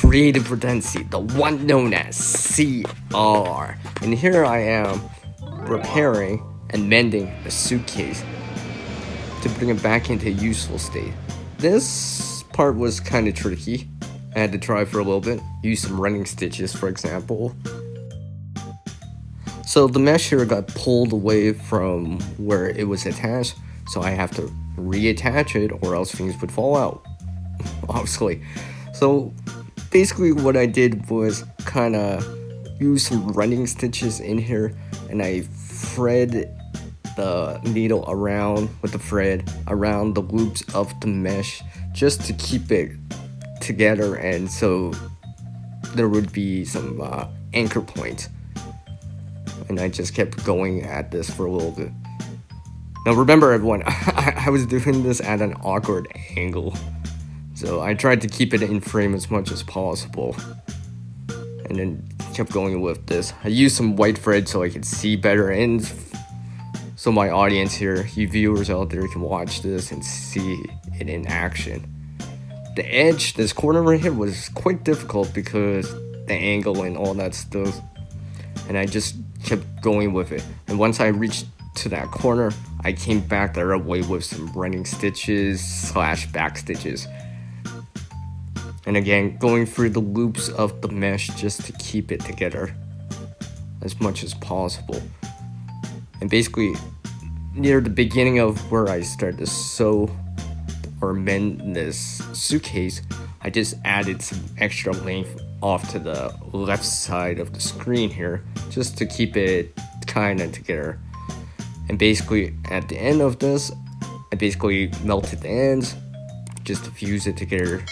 Creative Redundancy, the one known as CR. And here I am repairing and mending a suitcase to bring it back into a useful state. This part was kind of tricky. I had to try for a little bit, use some running stitches for example. So the mesh here got pulled away from where it was attached, so I have to reattach it or else things would fall out, obviously. So basically what I did was kind of use some running stitches in here, and I thread the needle around with the thread around the loops of the mesh just to keep it together, and so there would be some anchor points. And I just kept going at this for a little bit. Now remember everyone, I was doing this at an awkward angle, so I tried to keep it in frame as much as possible, and then kept going with this. I used some white thread so I could see better, and so my audience here, you viewers out there, can watch this and see it in action. The edge, this corner right here, was quite difficult because the angle and all that stuff, and I just kept going with it. And once I reached to that corner, I came back the other way with some running stitches / back stitches, and again going through the loops of the mesh just to keep it together as much as possible. And basically near the beginning of where I started to sew or mend this suitcase, I just added some extra length off to the left side of the screen here just to keep it kind of together. And basically at the end of this, I basically melted the ends just to fuse it together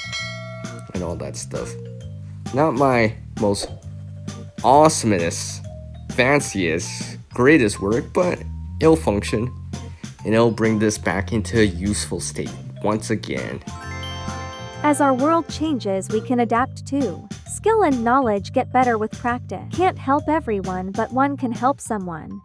and all that stuff. Not my most awesomest, fanciest, greatest work, but it'll function, and it'll bring this back into a useful state once again. As our world changes, we can adapt too. Skill and knowledge get better with practice. Can't help everyone, but one can help someone.